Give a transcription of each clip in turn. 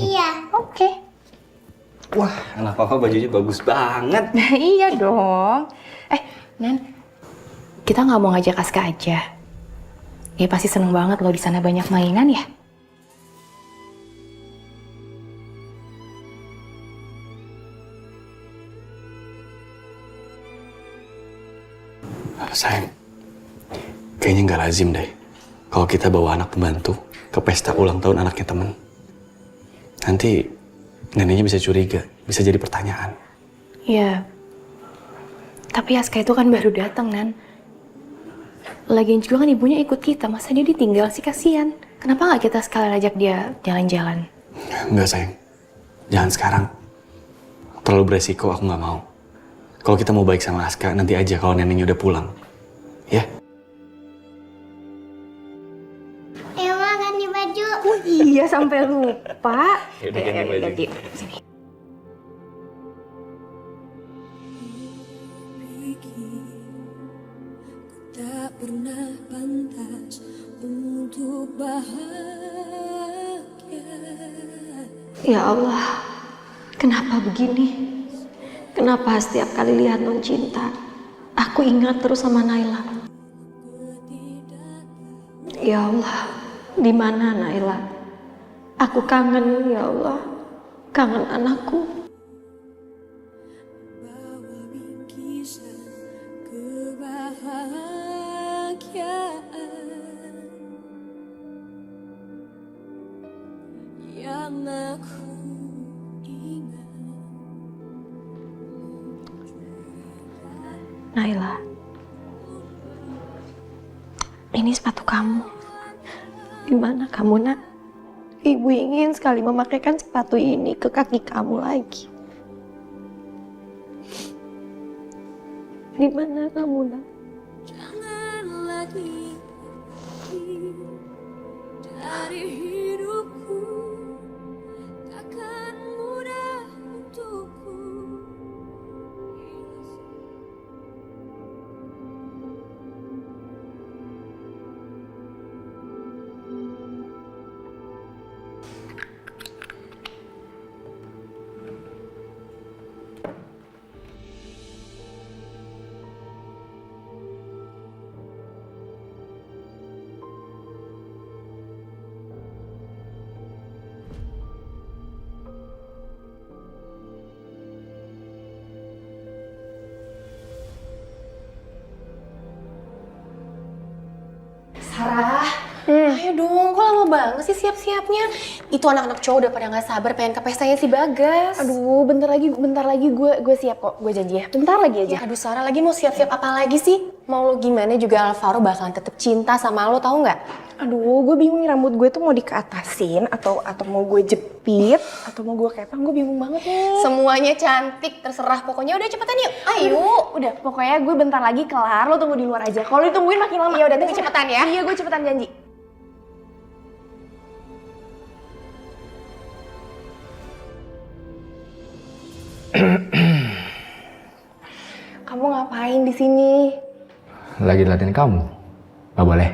Iya. Oke. Wah, anak papa bajunya bagus banget. Iya dong. Nan, kita nggak mau ngajak Aska aja. Dia pasti seneng banget loh di sana banyak mainan ya. Sayang, kayaknya nggak lazim deh kalau kita bawa anak pembantu ke pesta ulang tahun anaknya temen. Nanti neneknya bisa curiga, bisa jadi pertanyaan. Iya. Tapi Aska itu kan baru datang, Nan. Lagian juga kan ibunya ikut kita, masa dia ditinggal sih, kasihan. Kenapa nggak kita sekalian ajak dia jalan-jalan? Nggak sayang, jangan sekarang. Terlalu beresiko, aku nggak mau. Kalau kita mau baik sama Aska, nanti aja kalau neneknya udah pulang. Ya? Ewa ganti baju. Oh iya, sampai lupa. Yaudah, ganti baju. Ganti. Sini. Tak pernah pantas untuk bahagia. Ya Allah, kenapa begini? Kenapa setiap kali lihat non cinta, aku ingat terus sama Naila? Ya Allah, di mana Naila? Aku kangen, ya Allah, kangen anakku. Bawa bingkisan kebahagiaan yang aku ingat. Naila, ini sepatu kamu. Di mana kamu, Nak? Ibu ingin sekali memakaikan sepatu ini ke kaki kamu lagi. Di mana kamu, Nak? Jangan lagi dari hidupku, takkan mudah untukku. Sarah, ayo dong, kok lama banget sih siap-siapnya? Itu anak-anak cowok udah pada nggak sabar pengen ke pestanya si Bagas. Aduh, bentar lagi gue siap kok, gue janji ya. Bentar lagi aja. Aduh Sarah, lagi mau siap-siap apa lagi sih? Mau lo gimana juga Alvaro bakalan tetep cinta sama lo, tahu nggak? Aduh, gue bingung nih rambut gue tuh mau dikeatasin atau mau gue jepit atau mau gue kepang, gue bingung banget nih. Semuanya cantik, terserah pokoknya. Udah cepetan yuk, ayo. Udah, pokoknya gue bentar lagi kelar, lo tunggu di luar aja. Kalau ditungguin makin lama. Iya udah, tapi cepetan ya. Iya, gue cepetan janji. Kamu ngapain di sini? Lagi latihan kamu. Gak boleh.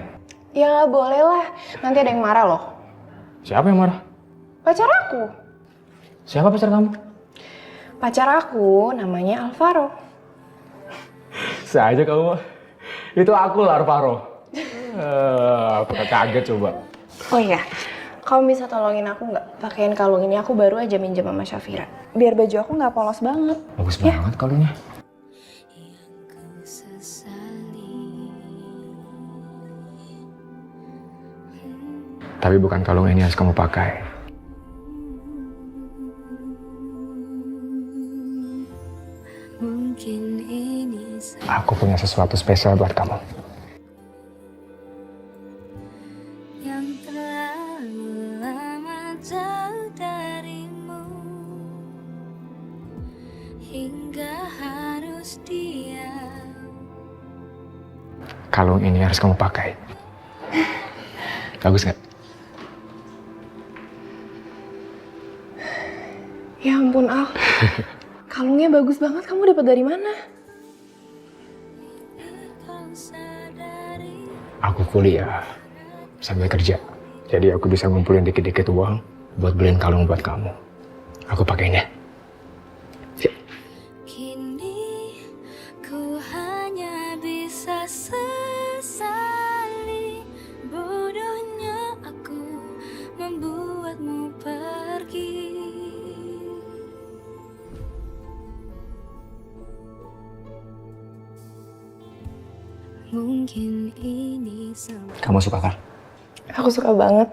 Ya nggak boleh lah, nanti ada yang marah loh. Siapa yang marah? Pacar aku. Siapa pacar kamu? Pacar aku namanya Alvaro. Saya aja kamu. Itu aku lah, Alvaro. Aku kaget coba. Oh iya, kamu bisa tolongin aku nggak? Pakein kalung ini, aku baru aja minjem sama Syafira. Biar baju aku nggak polos banget. Bagus banget kalungnya. Tapi bukan kalung ini yang harus kamu pakai. Mungkin ini Aku punya sesuatu spesial buat kamu. yang terlalu lama jauh darimu, hingga harus diam. Kalung ini harus kamu pakai. Bagus nggak? Ya ampun Al, kalungnya bagus banget. Kamu dapat dari mana? Aku kuliah sambil kerja. Jadi aku bisa ngumpulin dikit-dikit uang buat beliin kalung buat kamu. Aku pakein ya. Kini ku hanya bisa sesali, bodohnya aku membuatmu pergi. Mungkin ini semua. Kamu suka kan? Aku suka banget.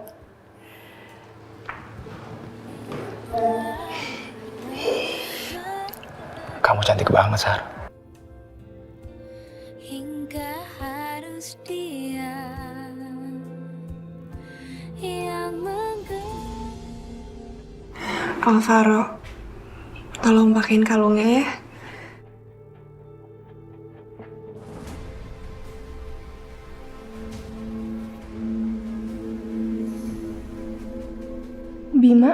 Kamu cantik banget, Sar. Hingga harus dia yang Alvaro, tolong pakein kalungnya ya. Bima,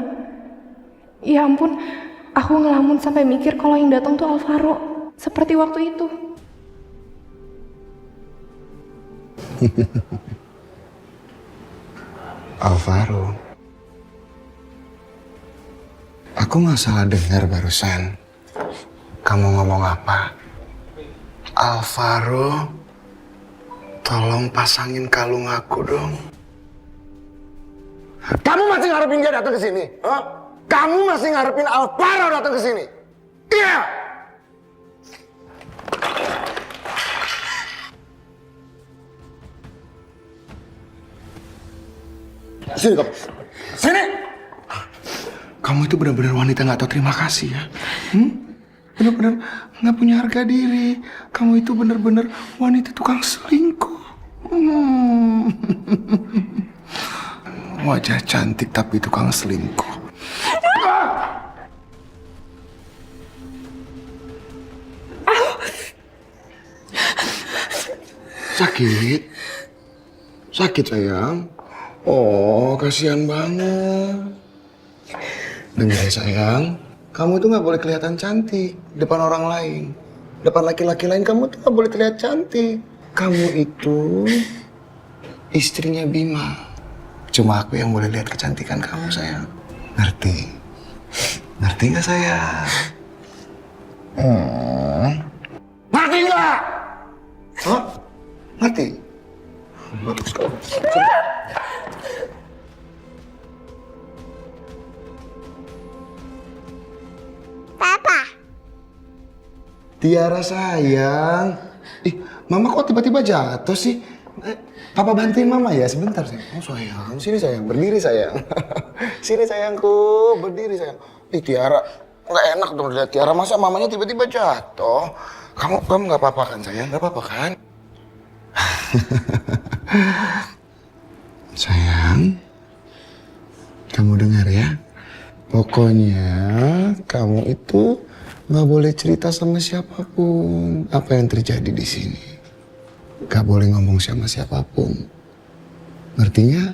ya ampun, aku ngelamun sampai mikir kalau yang datang tuh Alvaro, seperti waktu itu. Alvaro, aku nggak salah dengar barusan. Kamu ngomong apa? Alvaro, tolong pasangin kalung aku dong. Kamu masih ngarepin dia datang ke sini? Huh? Kamu masih ngarepin Alvaro datang ke sini? Iya! Sini kamu. Sini! Kamu itu benar-benar wanita nggak tahu terima kasih ya. Benar-benar nggak punya harga diri. Kamu itu benar-benar wanita tukang selingkuh. Wajah cantik tapi tukang selingkuh. Sakit? Sakit sayang? Oh, kasihan banget. Dengar ya sayang, kamu tuh nggak boleh kelihatan cantik depan orang lain. Depan laki-laki lain kamu tuh nggak boleh terlihat cantik. Kamu itu istrinya Bima. Cuma aku yang boleh lihat kecantikan kamu sayang. Ngerti? Ngerti nggak sayang? Ngerti nggak? Hah? Ngerti? Bagus kau. Papa. Tiara sayang. Ih, mama kok tiba-tiba jatuh sih? Papa bantuin mama ya sebentar sayang. Oh sayang, sini sayang, berdiri sayang. Sini sayangku, berdiri sayang. Ih Tiara, nggak enak dong lihat Tiara, masa mamanya tiba-tiba jatuh. Kamu nggak apa-apa kan sayang? Nggak apa-apa kan? Sayang, kamu dengar ya. Pokoknya kamu itu nggak boleh cerita sama siapapun apa yang terjadi di sini. Gak boleh ngomong sama siapapun. Ngertinya?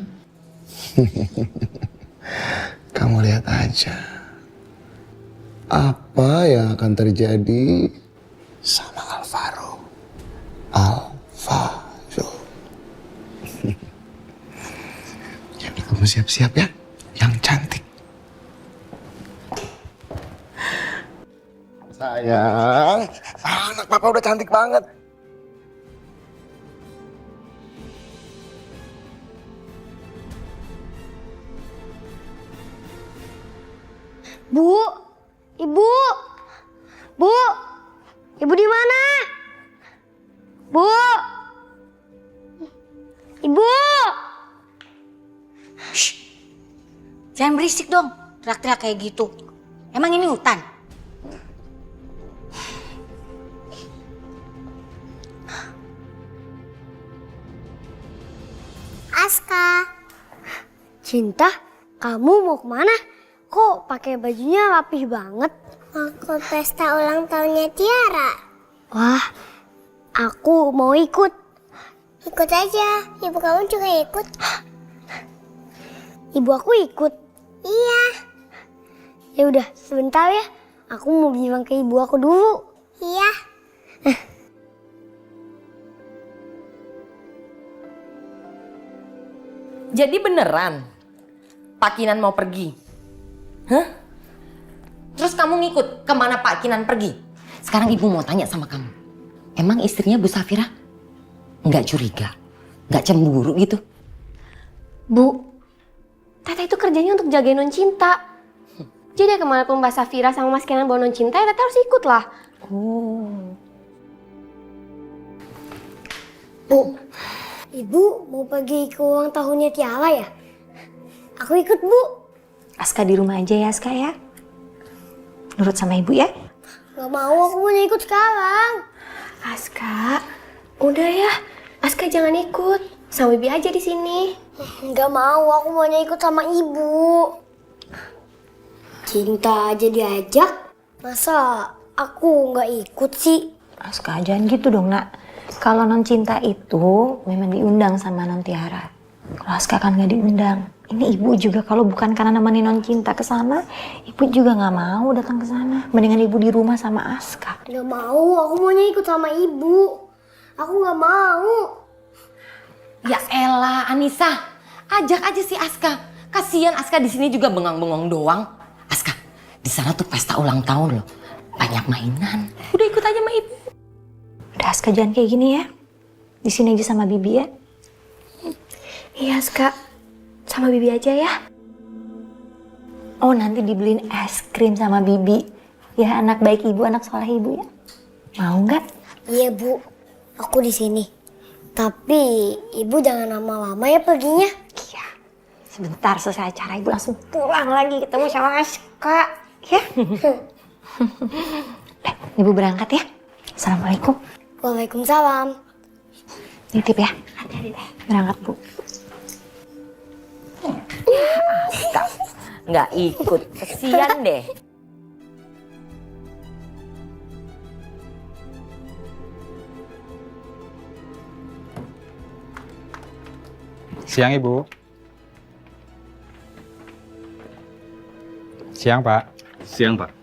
Kamu lihat aja. Apa yang akan terjadi sama Alvaro. Alvaro. Ya udah kamu siap-siap ya. Yang cantik. Sayang. Anak papa udah cantik banget. Bu, ibu, bu, ibu di mana? Bu, ibu. Jangan berisik dong, teriak-teriak kayak gitu. Emang ini hutan? Aska. Cinta, kamu mau kemana? Kok pakai bajunya rapih banget? Aku pesta ulang tahunnya Tiara. Wah, aku mau ikut. Ikut aja, ibu kamu juga ikut. Ibu aku ikut. Iya. Ya udah, sebentar ya. Aku mau bilang ke ibu aku dulu. Iya. Jadi beneran Pak Kinan mau pergi? Hah? Terus kamu ngikut kemana Pak Kinan pergi? Sekarang ibu mau tanya sama kamu. Emang istrinya Bu Safira nggak curiga? Nggak cemburu gitu? Bu, Teteh itu kerjanya untuk jagain non Cinta. Jadi kemanapun Mbak Safira sama Mas Kenan bawa non Cinta, ya Teteh harus ikut lah. Oh. Bu, Ibu mau pergi ke ulang tahunnya Tiara ya? Aku ikut, Bu. Aska di rumah aja ya, Aska ya. Nurut sama ibu ya. Gak mau, aku mau ikut sekarang. Aska, udah ya. Aska jangan ikut. Sama Bibi aja di sini. Gak mau, aku maunya ikut sama Ibu. Cinta aja diajak. Masa aku gak ikut sih? Aska, jangan gitu dong, Nak. Kalau non Cinta itu memang diundang sama non Tiara. Kalau Aska kan nggak diundang. Ini ibu juga kalau bukan karena nemenin non Cinta ke sana, ibu juga nggak mau datang ke sana. Mendingan ibu di rumah sama Aska. Gak mau, aku maunya ikut sama Ibu. Aku gak mau. Ya elah Anissa, ajak aja si Aska. Kasihan Aska di sini juga bengong-bengong doang. Aska, di sana tuh pesta ulang tahun loh. Banyak mainan. Udah ikut aja sama ibu. Udah Aska jangan kayak gini ya. Di sini aja sama Bibi ya. Iya Aska, sama Bibi aja ya. Oh nanti dibeliin es krim sama Bibi. Ya anak baik ibu, anak soleh ibu ya. Mau nggak? Iya Bu, aku di sini. Tapi Ibu jangan lama-lama ya perginya. Iya. Sebentar selesai acara ibu langsung pulang lagi ketemu sama Aska. Ya. Udah, ibu berangkat ya. Assalamualaikum. Waalaikumsalam. Nitip ya. Berangkat Bu. Aska, nggak ikut. Kasihan deh. Siang Ibu. Siang Pak. Siang, Pak.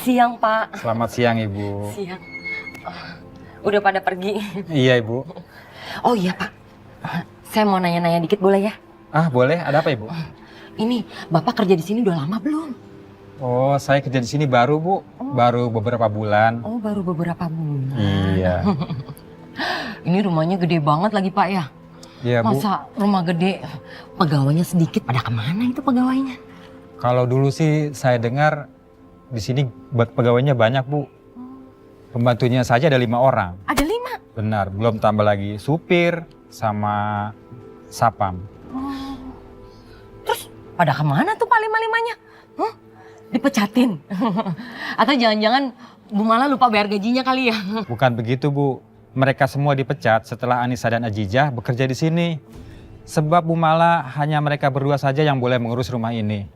Siang Pak. Selamat siang Ibu. Siang. Udah pada pergi. Iya Ibu. Oh iya Pak. Saya mau nanya-nanya dikit boleh ya? Ah boleh, ada apa Ibu? Ini Bapak kerja di sini udah lama belum? Oh saya kerja di sini baru Bu. Baru beberapa bulan. Oh baru beberapa bulan. Iya. Ini rumahnya gede banget lagi Pak ya? Iya Bu. Masa rumah gede, pegawainya sedikit, pada kemana itu pegawainya? Kalau dulu sih saya dengar di sini pegawainya banyak Bu. Pembantunya saja ada 5 orang. Ada 5? Benar, belum tambah lagi supir sama sapam. Oh. Terus pada kemana tuh Pak 5-5-nya? Huh? Dipecatin? Atau jangan-jangan Bu Mala lupa bayar gajinya kali ya? Bukan begitu Bu. Mereka semua dipecat setelah Anissa dan Ajijah bekerja di sini. Sebab Bu Mala hanya mereka berdua saja yang boleh mengurus rumah ini.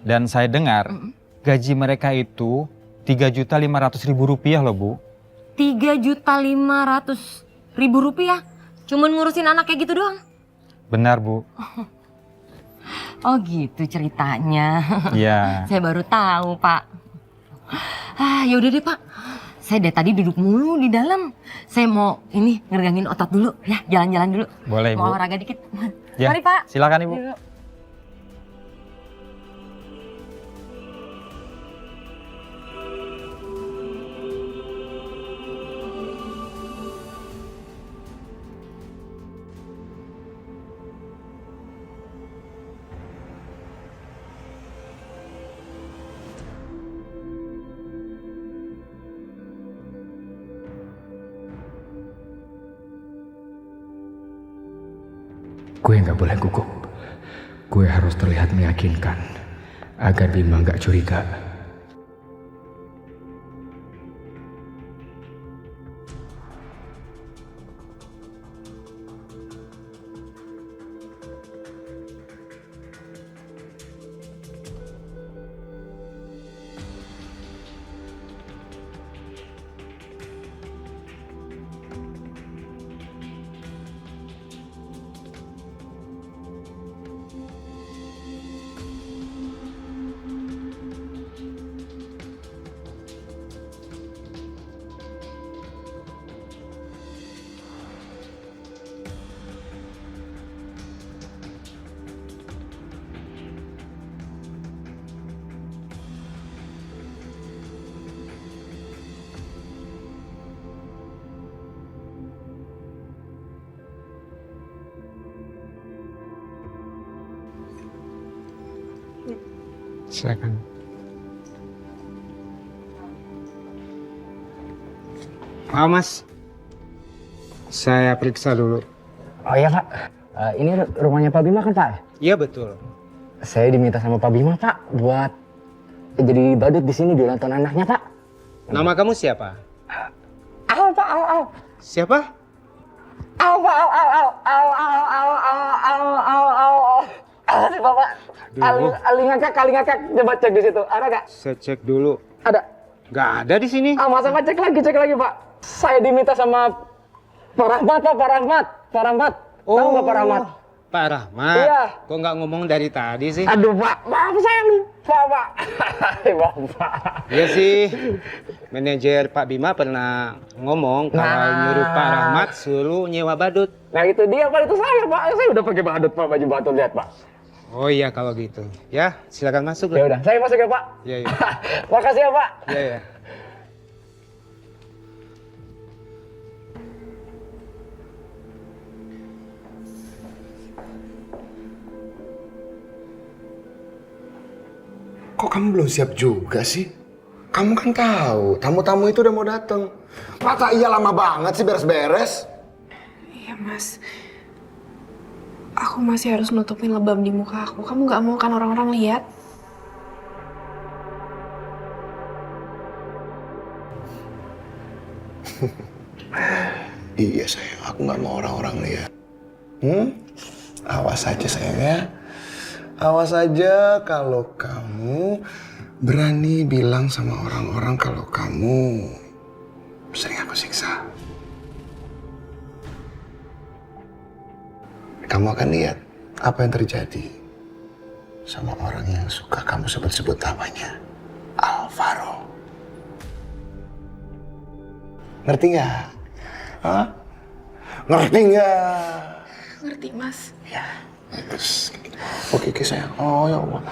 Dan saya dengar gaji mereka itu 3.500.000 rupiah loh Bu. 3.500.000 rupiah? Cuman ngurusin anak kayak gitu doang? Benar Bu. Oh gitu ceritanya. Iya. Saya baru tahu Pak. Ah yaudah deh Pak. Saya dari tadi duduk mulu di dalam. Saya mau ini ngeregangin otot dulu ya, jalan-jalan dulu. Boleh Mau Bu. olahraga dikit. Ya, Mari Pak. silakan Ibu. Yuk. Gue nggak boleh gugup. Gue harus terlihat meyakinkan agar Bima nggak curiga. Silakan. Mas, saya periksa dulu. Oh iya Pak, ini rumahnya Pak Bima kan Pak? Iya betul. Saya diminta sama Pak Bima Pak buat jadi badut di sini di ulang tahun anaknya Pak. Nama kamu siapa? Al Pak, Al. Siapa? Al Pak, Al sih Bapak. Ali ngakak, coba cek di situ. Ada nggak? Saya cek dulu. Ada. Nggak ada di sini. Masa Pak cek lagi Pak. Saya diminta sama Pak Rahmat Pak, Pak Rahmat. Tahu nggak Pak Rahmat? Pak Rahmat? Iya. Kok nggak ngomong dari tadi sih? Aduh Pak, maaf saya lupa Pak. Bapak. Iya sih, manajer Pak Bima pernah ngomong kalau nyuruh Pak Rahmat suruh nyewa badut. Nah itu dia Pak, itu saya Pak. Saya udah pakai badut Pak, baju badut lihat Pak. Oh iya kalau gitu. Ya, silakan masuk. Ya udah, saya masuk ya Pak. Iya, iya. Makasih ya Pak. Iya, iya. Kok kamu belum siap juga sih? Kamu kan tahu, tamu-tamu itu udah mau datang. Masa iya lama banget sih beres-beres? Iya mas, aku masih harus nutupin lebam di muka aku. Kamu nggak mau kan orang-orang lihat? Iya sayang, aku nggak mau orang-orang lihat. Awas aja sayang ya. Awas aja kalau kamu berani bilang sama orang-orang kalau kamu sering aku siksa. Kamu akan lihat apa yang terjadi sama orang yang suka kamu sebut-sebut namanya. Alvaro. Ngerti nggak? Hah? Ngerti nggak? Ngerti mas. Ya, bagus. Oke sayang. Oh ya Allah.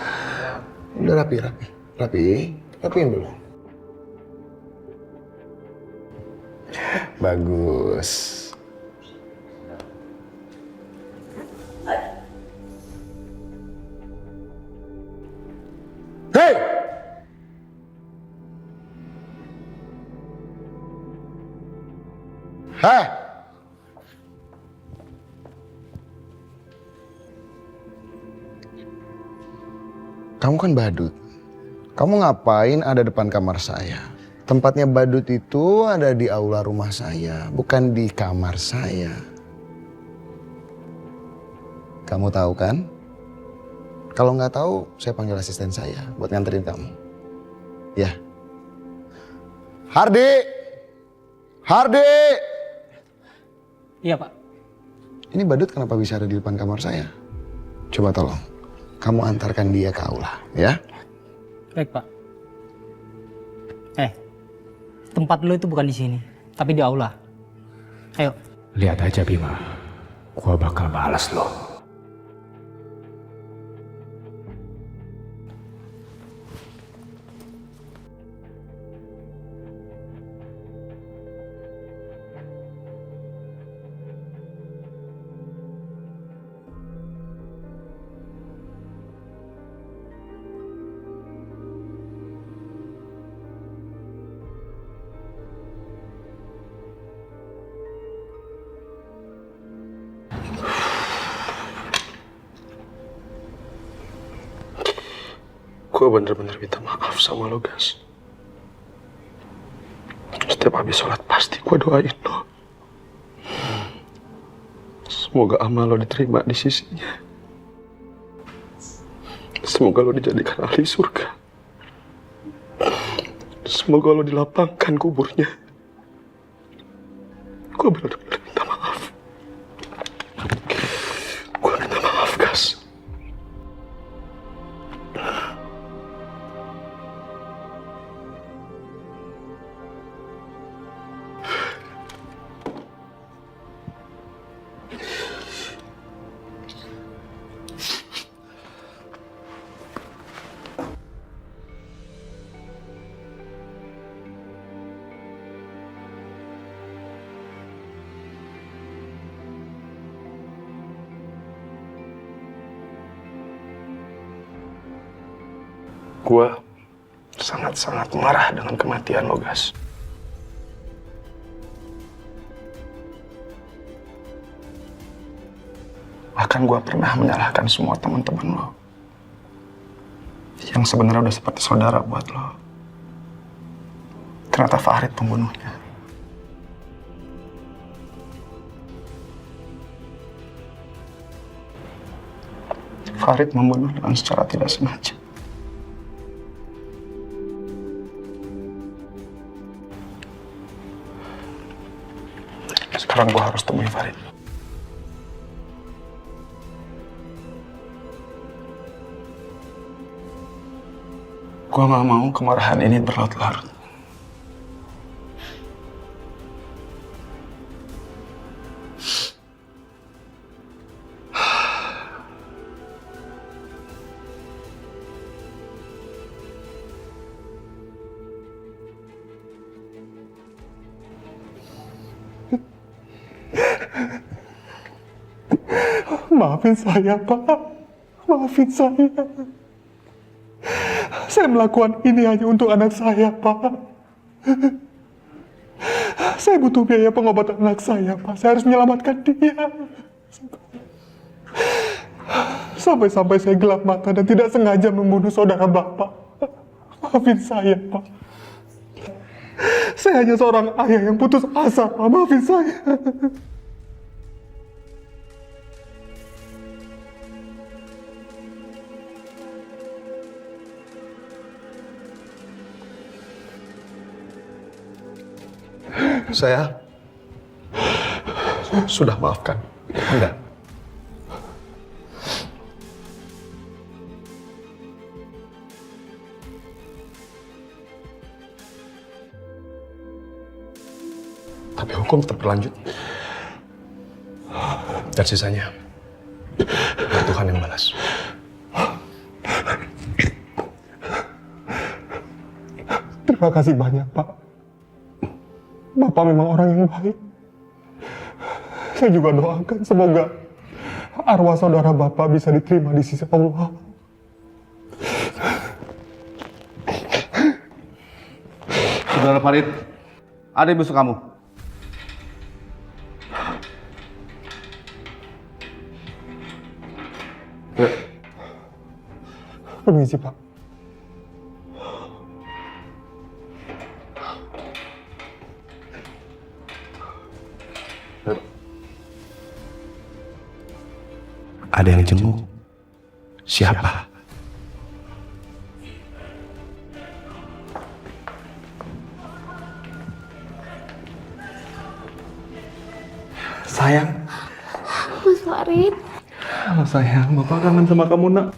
Udah rapiin dulu. Bagus. Hei! Hei! Kamu kan badut. Kamu ngapain ada depan kamar saya? Tempatnya badut itu ada di aula rumah saya, bukan di kamar saya. Kamu tahu kan? Kalau nggak tahu, saya panggil asisten saya buat nganterin kamu. Ya. Hardi! Hardi! Iya Pak. Ini badut kenapa bisa ada di depan kamar saya? Coba tolong, kamu antarkan dia ke aula, ya? Baik Pak. Tempat lo itu bukan di sini, tapi di aula. Ayo. Lihat aja Bima, gua bakal balas lo. Gue bener-bener minta maaf sama lo, Gas. Setiap habis sholat pasti gue doain lo. Semoga amal lo diterima di sisinya. Semoga lo dijadikan ahli surga. Semoga lo dilapangkan kuburnya. Gue bener-bener minta maaf. Gue minta maaf, Gas. Gue sangat-sangat marah dengan kematian lo, Gas. Bahkan gue pernah menyalahkan semua teman-teman lo yang sebenarnya udah seperti saudara buat lo. Ternyata Farid pembunuhnya. Farid membunuh dengan secara tidak sengaja. Sekarang gue harus temui Farid. Gue gak mau kemarahan ini berlarut-larut. Maafin saya, Pak. Maafin saya. Saya melakukan ini hanya untuk anak saya, Pak. Saya butuh biaya pengobatan anak saya, Pak. Saya harus menyelamatkan dia. Sampai-sampai saya gelap mata dan tidak sengaja membunuh saudara Bapak. Maafin saya, Pak. Saya hanya seorang ayah yang putus asa, Pak. Maafin saya. Saya sudah maafkan Anda. Tapi hukum tetap berlanjut. Dan sisanya, biar Tuhan yang balas. Terima kasih banyak, Pak. Bapak memang orang yang baik. Saya juga doakan semoga arwah saudara Bapak bisa diterima di sisi Allah. Saudara Farid, ada yang busuk kamu. Permisi, Pak. Ada yang jenguk. Siapa? Sayang. Mas Farid. Halo sayang, Bapak kangen sama kamu, Nak.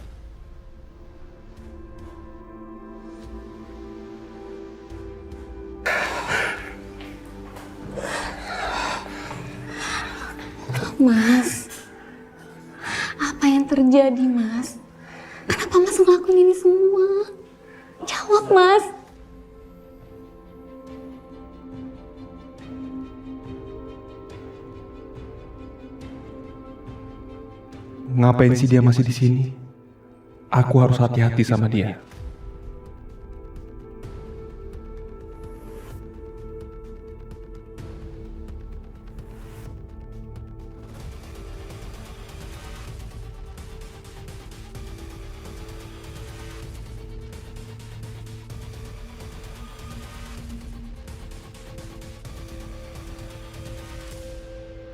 Mas, apa yang terjadi, Mas? Kenapa Mas ngelakuin ini semua? Jawab, Mas. Ngapain sih dia masih di sini? Aku harus hati-hati sama dia.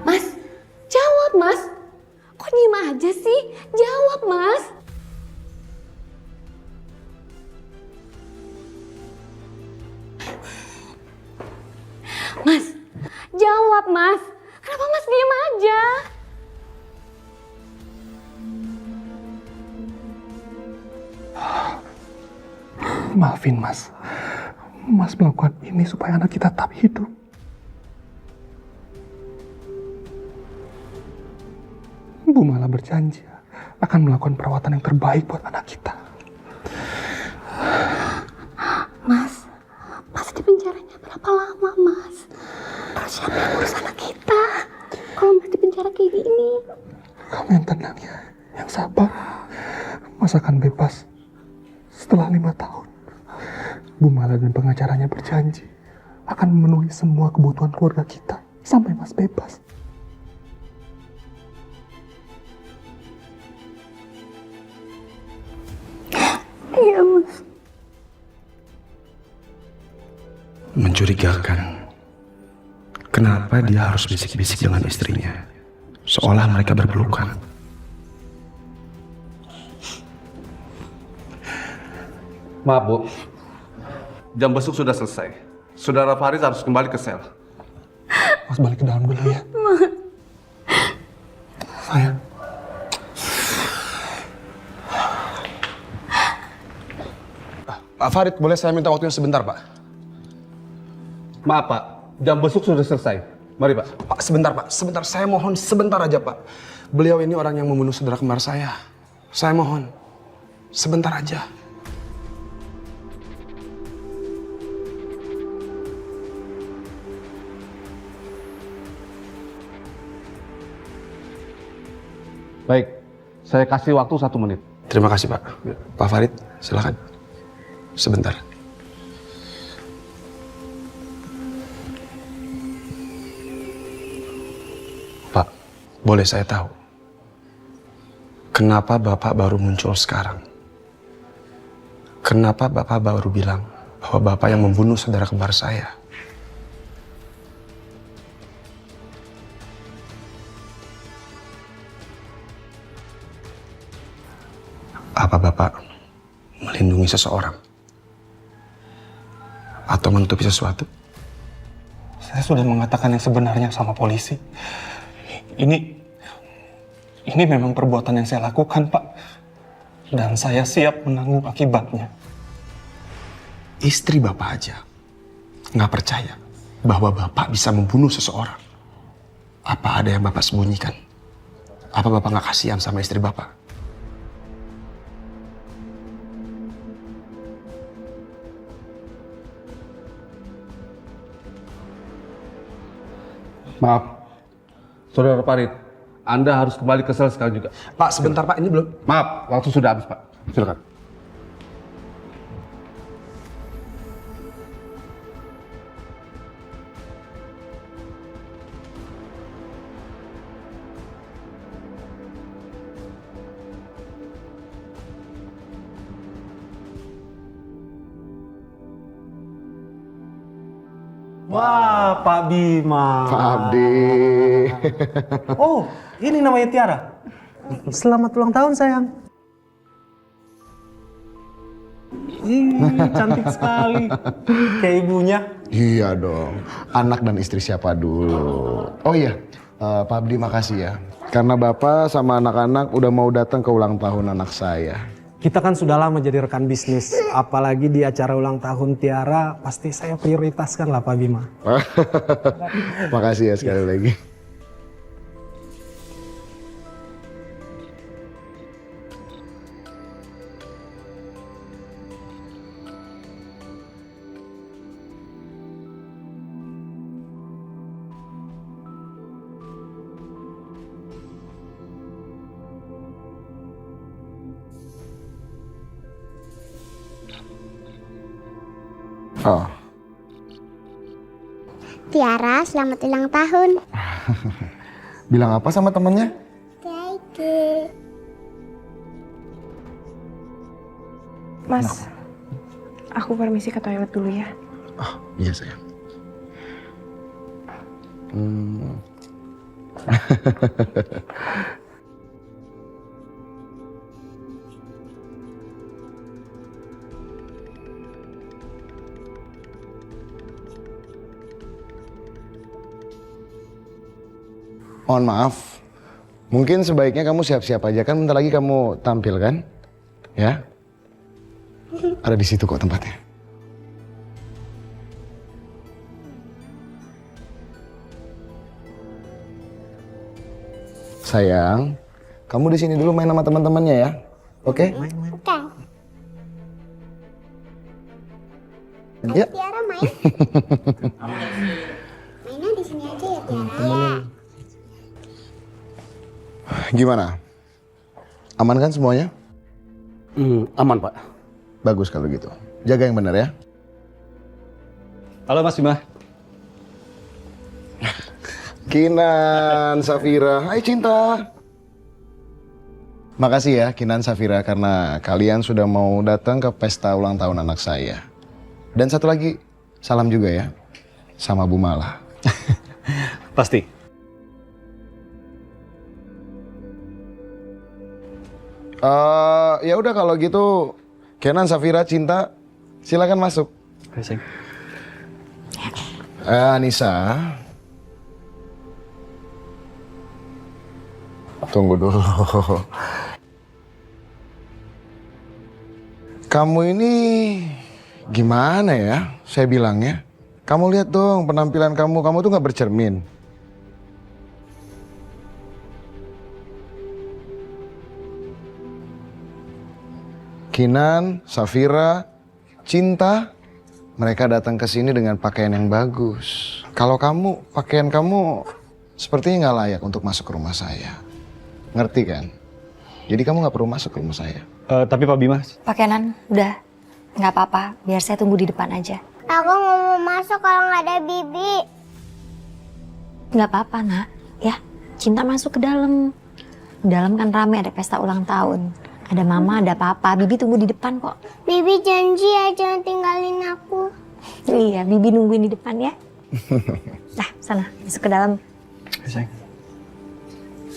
Mas, jawab, Mas. Kok diem aja sih? Jawab, Mas. Mas, jawab, Mas. Kenapa Mas diem aja? Maafin, Mas. Mas melakukan ini supaya anak kita tetap hidup. Bu Mala berjanji akan melakukan perawatan yang terbaik buat anak kita. Mas di penjaranya berapa lama, Mas? Terus siapa yang ngurus anak kita? Kalau Mas di penjara kayak gini. Kamu yang tenang ya, yang sabar. Mas akan bebas Setelah 5 tahun, Bu Mala dan pengacaranya berjanji akan memenuhi semua kebutuhan keluarga kita sampai Mas bebas. Iya, Mas. Mencurigakan. Kenapa dia harus bisik-bisik dengan istrinya? Seolah mereka berpelukan. Maaf, Bu. Jam besuk sudah selesai. Saudara Faris harus kembali ke sel. Mas balik ke dalam dulu ya. Sayang. Pak Farid, boleh saya minta waktunya sebentar, Pak? Maaf, Pak. Jam besuk sudah selesai. Mari, Pak. Pak, sebentar, Pak. Sebentar. Saya mohon sebentar aja, Pak. Beliau ini orang yang membunuh saudara kembar saya. Saya mohon. Sebentar aja. Baik, saya kasih waktu 1 menit. Terima kasih, Pak. Pak Farid, silakan. Sebentar. Pak, boleh saya tahu kenapa Bapak baru muncul sekarang? Kenapa Bapak baru bilang bahwa Bapak yang membunuh saudara kembar saya? Apa Bapak melindungi seseorang? Atau menutupi sesuatu? Saya sudah mengatakan yang sebenarnya sama polisi. Ini memang perbuatan yang saya lakukan, Pak. Dan saya siap menanggung akibatnya. Istri Bapak aja nggak percaya bahwa Bapak bisa membunuh seseorang. Apa ada yang Bapak sembunyikan? Apa Bapak nggak kasihan sama istri Bapak? Maaf, Saudara Farid, Anda harus kembali ke sel sekarang juga. Pak, sebentar Pak, ini belum. Maaf, waktu sudah habis, Pak. Silakan. Wah, Pak Bima. Pak Abdi. Oh, ini namanya Tiara. Selamat ulang tahun, sayang. Ih, cantik sekali. Kayak ibunya. Iya dong. Anak dan istri siapa dulu? Oh iya, Pak Abdi makasih ya. Karena Bapak sama anak-anak udah mau datang ke ulang tahun anak saya. Kita kan sudah lama jadi rekan bisnis. Apalagi di acara ulang tahun Tiara, pasti saya prioritaskan lah Pak Bima. Makasih ya sekali lagi. Oh. Tiara, selamat ulang tahun. Bilang apa sama temennya? Keke. Mas, aku permisi ke toilet dulu ya. Oh, iya sayang. Mohon maaf, mungkin sebaiknya kamu siap-siap aja kan, bentar lagi kamu tampil kan? Ya? Ada di situ kok tempatnya. Sayang, kamu di sini dulu main sama teman-temannya ya, oke? Oke. Ya. Tiara main. Mainnya di sini aja ya Tiara. Gimana? Aman kan semuanya? Aman, Pak. Bagus kalau gitu. Jaga yang benar ya. Halo Mas Bima. Kinan, Safira. Hai Cinta. Makasih ya Kinan, Safira karena kalian sudah mau datang ke pesta ulang tahun anak saya. Dan satu lagi, salam juga ya sama Bu Mala. Pasti. Ya udah kalau gitu, Kenan, Safira, Cinta, silakan masuk. Anissa, tunggu dulu. Kamu ini gimana ya? Saya bilangnya. Kamu lihat dong penampilan kamu tuh nggak bercermin. Kinan, Safira, Cinta, mereka datang ke sini dengan pakaian yang bagus. Kalau kamu, pakaian kamu sepertinya nggak layak untuk masuk ke rumah saya. Ngerti kan? Jadi kamu nggak perlu masuk ke rumah saya. Tapi Pak Bima. Pak Kenan, udah. Nggak apa-apa, biar saya tunggu di depan aja. Aku nggak mau masuk kalau nggak ada Bibi. Nggak apa-apa, Nak. Ya, Cinta masuk ke dalam. Di dalam kan rame, ada pesta ulang tahun. Ada Mama, ada Papa. Bibi tunggu di depan kok. Bibi janji ya jangan tinggalin aku. Iya, Bibi nungguin di depan ya. Nah, sana, masuk ke dalam.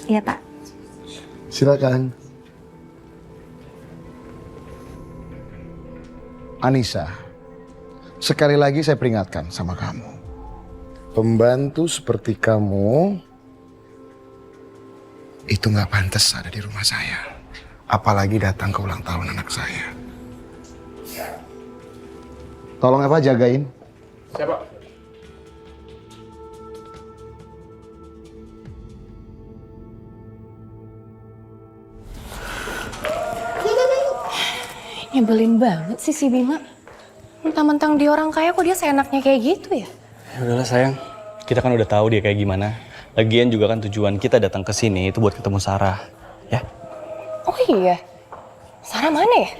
Iya, Pak. Silakan. Anissa, sekali lagi saya peringatkan sama kamu. Pembantu seperti kamu itu nggak pantas ada di rumah saya. Apalagi datang ke ulang tahun anak saya. Tolong apa jagain. Siapa? Nyebelin banget sih si Bima. Mentang-mentang dia orang kaya kok dia seenaknya kayak gitu ya? Ya udahlah sayang, kita kan udah tahu dia kayak gimana. Lagian juga kan tujuan kita datang ke sini itu buat ketemu Sarah, ya? Oh iya, Sarah mana ya?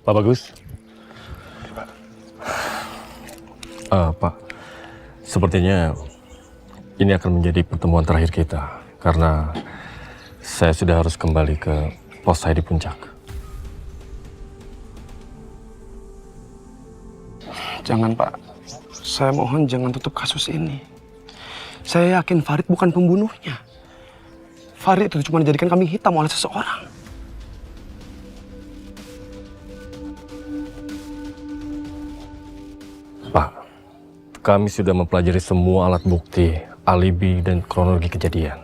Pak Bagus. Pak, sepertinya ini akan menjadi pertemuan terakhir kita karena saya sudah harus kembali ke pos saya di Puncak. Jangan Pak, saya mohon jangan tutup kasus ini. Saya yakin Farid bukan pembunuhnya. Farid itu cuma dijadikan kambing hitam oleh seseorang. Pak, kami sudah mempelajari semua alat bukti, alibi, dan kronologi kejadian.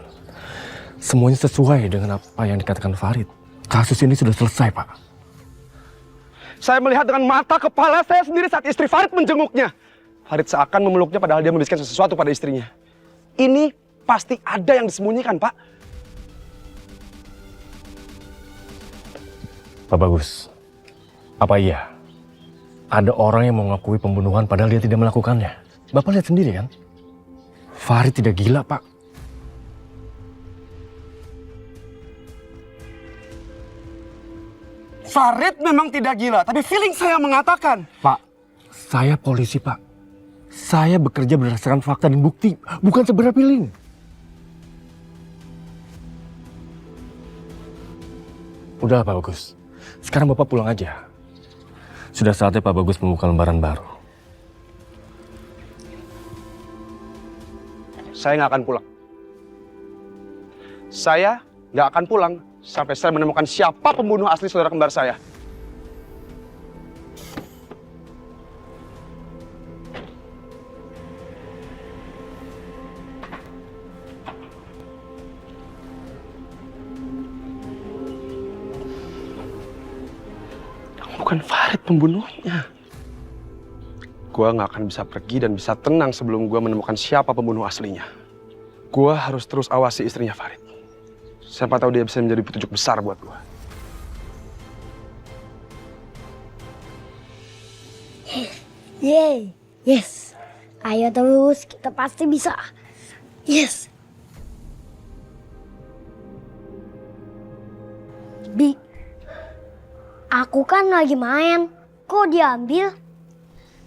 Semuanya sesuai dengan apa yang dikatakan Farid. Kasus ini sudah selesai, Pak. Saya melihat dengan mata kepala saya sendiri saat istri Farid menjenguknya. Farid seakan memeluknya padahal dia membisikkan sesuatu pada istrinya. Ini pasti ada yang disembunyikan, Pak. Pak Bagus, apa iya ada orang yang mengakui pembunuhan padahal dia tidak melakukannya? Bapak lihat sendiri kan? Farid tidak gila, Pak. Farid memang tidak gila, tapi feeling saya mengatakan. Pak, saya polisi, Pak. Saya bekerja berdasarkan fakta dan bukti, bukan sebenarnya feeling. Udah, Pak Bagus. Sekarang Bapak pulang aja. Sudah saatnya Pak Bagus membuka lembaran baru. Saya nggak akan pulang. Saya nggak akan pulang sampai saya menemukan siapa pembunuh asli saudara kembar saya. Bukan Farid pembunuhnya. Gua nggak akan bisa pergi dan bisa tenang sebelum gua menemukan siapa pembunuh aslinya. Gua harus terus awasi istrinya Farid. Siapa tahu dia bisa menjadi petunjuk besar buat gua. Yeay, yes. Ayo terus, kita pasti bisa. Yes. Bi, aku kan lagi main. Kok diambil?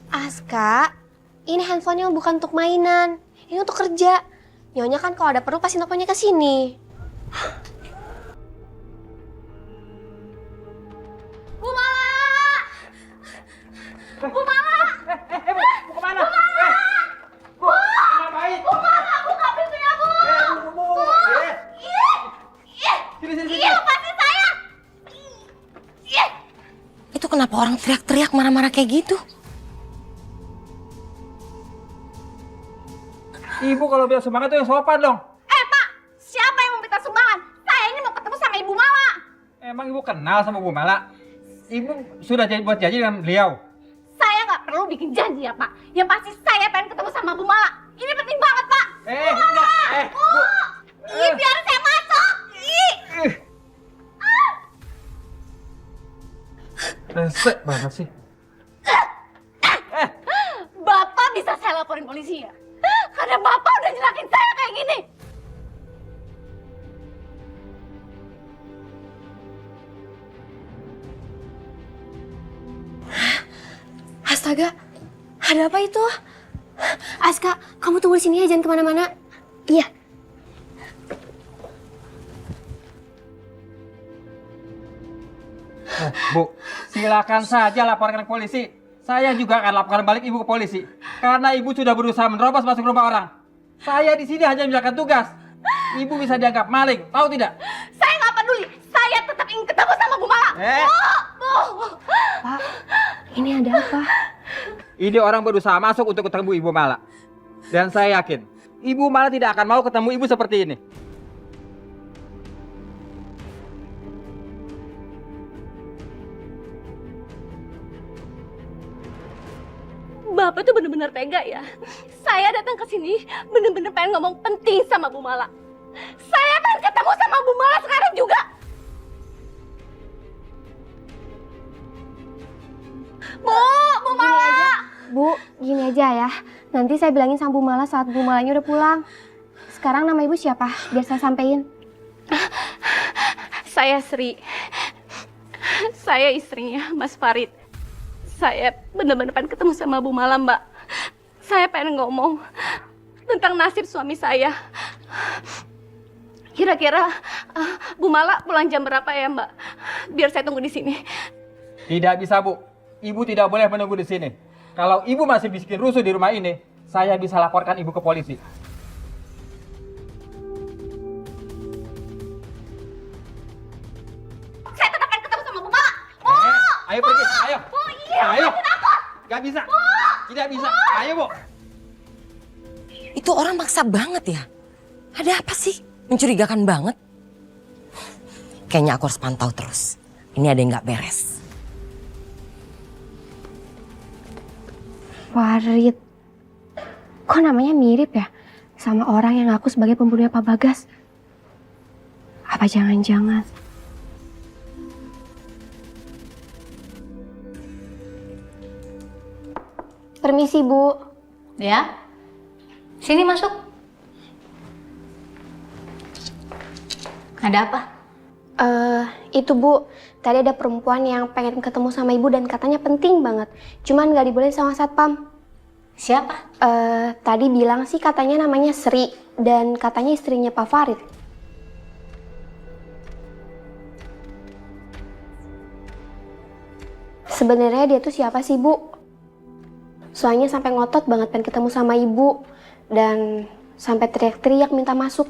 Aska, ini handphonenya bukan untuk mainan. Ini untuk kerja. Nyonya kan kalau ada perlu pasti nelfonnya ke sini. Bu Mala! Bu Mala! Mau kemana? Bu! Bu Mala, buka pintunya, Bu! Sini. Iya, lepasin saya! Itu kenapa orang teriak-teriak marah-marah kayak gitu? Ibu kalau bilang semangat tuh yang sopan dong. Pak, siapa yang meminta sumbangan? Saya ini mau ketemu sama Ibu Mala. Emang ibu kenal sama Bu Mala? Ibu sudah buat janji dengan beliau. Saya nggak perlu bikin janji ya Pak. Yang pasti saya pengen ketemu sama Bu Mala. Ini penting banget Pak. Bu Mala! Bu! Ih, biar saya masuk. Ih. Resek banget sih. Bapak bisa saya laporin polisi ya? Karena Bapak udah jelakin saya kayak gini. Astaga, ada apa itu? Aska, kamu tunggu di sini ya, jangan kemana-mana. Iya. Bu, silakan saja laporkan ke polisi. Saya juga akan laporkan balik ibu ke polisi. Karena ibu sudah berusaha menerobos masuk rumah orang. Saya di sini hanya menjalankan tugas. Ibu bisa dianggap maling, tahu tidak? Saya nggak peduli. Saya tetap ingin ketemu sama Bu Mala. Bu! Pak, ini ada apa? Ini orang berusaha masuk untuk ketemu Ibu Mala. Dan saya yakin, Ibu Mala tidak akan mau ketemu ibu seperti ini. Bapak tuh bener-bener tega ya. Saya datang ke sini bener-bener pengen ngomong penting sama Bu Mala. Saya pengen ketemu sama Bu Mala sekarang juga. Bu Mala. Bu, gini aja ya. Nanti saya bilangin sama Bu Mala saat Bu Malanya udah pulang. Sekarang nama ibu siapa? Biar saya sampein. Saya Sri. Saya istrinya Mas Farid. Saya bener-bener pengen ketemu sama Bu Mala, Mbak. Saya pengen ngomong tentang nasib suami saya. Kira-kira Bu Mala pulang jam berapa ya, Mbak? Biar saya tunggu di sini. Tidak bisa, Bu. Ibu tidak boleh menunggu di sini. Kalau ibu masih bikin rusuh di rumah ini, saya bisa laporkan ibu ke polisi. Saya tetap pengen ketemu sama Bu Mala. Bu! Ayo pergi, ayo. Bu, iya, Ayo. lepasin aku. Gak bisa. Bu! Tidak bisa. Ayo, Bu. Itu orang maksa banget ya. Ada apa sih? Mencurigakan banget. Kayaknya aku harus pantau terus. Ini ada yang nggak beres. Farid. Kok namanya mirip ya? Sama orang yang ngaku sebagai pembunuhnya Pak Bagas. Apa jangan-jangan? Permisi, Bu. Ya? Sini masuk. Ada apa? Itu Bu, tadi ada perempuan yang pengen ketemu sama Ibu dan katanya penting banget. Cuman nggak dibolehin sama Satpam. Siapa? Tadi bilang sih katanya namanya Sri dan katanya istrinya Pak Farid. Sebenarnya dia tuh siapa sih, Bu? Soalnya sampai ngotot banget pengen ketemu sama Ibu dan sampai teriak-teriak minta masuk.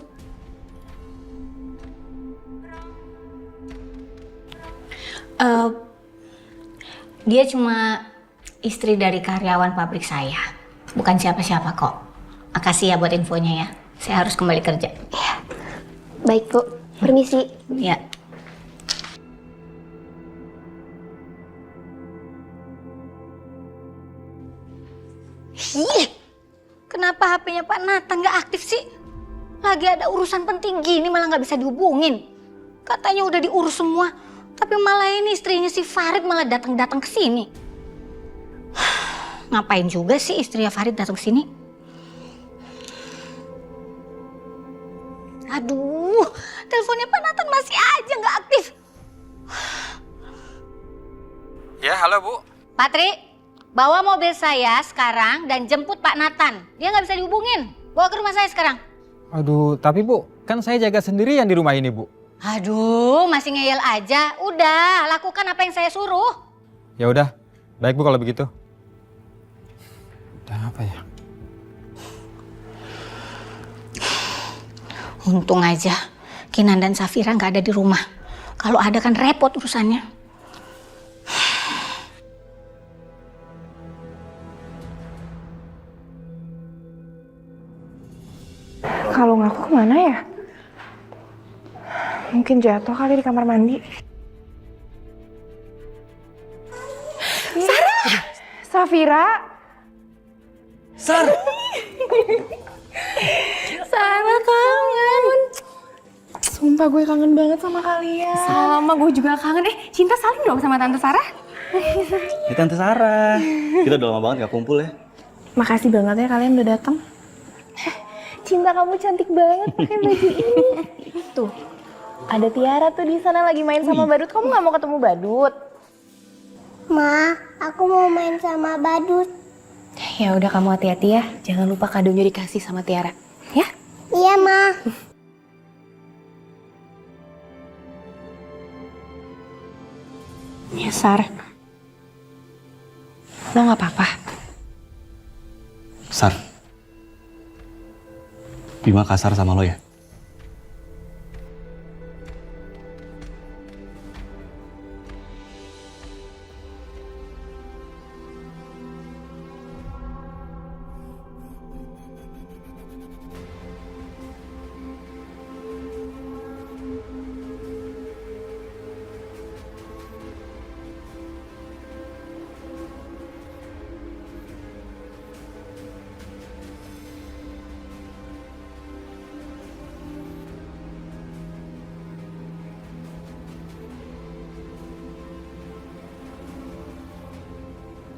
Dia cuma istri dari karyawan pabrik saya. Bukan siapa-siapa kok. Makasih ya buat infonya ya. Saya harus kembali kerja. Iya. Baik, Bu. Permisi. Ya. Ih, kenapa HP-nya Pak Nathan nggak aktif sih? Lagi ada urusan penting gini malah nggak bisa dihubungin. Katanya udah diurus semua, tapi malah ini istrinya si Farid malah datang-datang ke sini. Ngapain juga sih istrinya Farid datang ke sini? Aduh, teleponnya Pak Nathan masih aja nggak aktif. Ya, halo Bu. Patri, bawa mobil saya sekarang dan jemput Pak Nathan. Dia nggak bisa dihubungin. Bawa ke rumah saya sekarang. Aduh, tapi Bu, kan saya jaga sendirian di rumah ini, Bu. Aduh, masih ngeyel aja. Udah, lakukan apa yang saya suruh. Ya udah, baik Bu kalau begitu. Udah apa ya? Untung aja Kinan dan Safira nggak ada di rumah. Kalau ada kan repot urusannya. Kalau ngaku kemana ya? Mungkin jatuh kali di kamar mandi. Sarah! Safira! Sarah kangen. Sumpah gue kangen banget sama kalian. Sama gue juga kangen. Cinta saling dong sama Tante Sarah. Ya Tante Sarah, kita udah lama banget gak kumpul ya. Makasih banget ya kalian udah datang. Cinta, kamu cantik banget pakai baju ini. Tuh, ada Tiara tuh di sana lagi main sama Badut. Kamu nggak mau ketemu Badut? Ma, aku mau main sama Badut. Ya udah, kamu hati-hati ya. Jangan lupa kadonya dikasih sama Tiara. Ya? Iya, Ma. Ya, Sar. Lo nggak apa-apa. Sar, Bima kasar sama lo ya?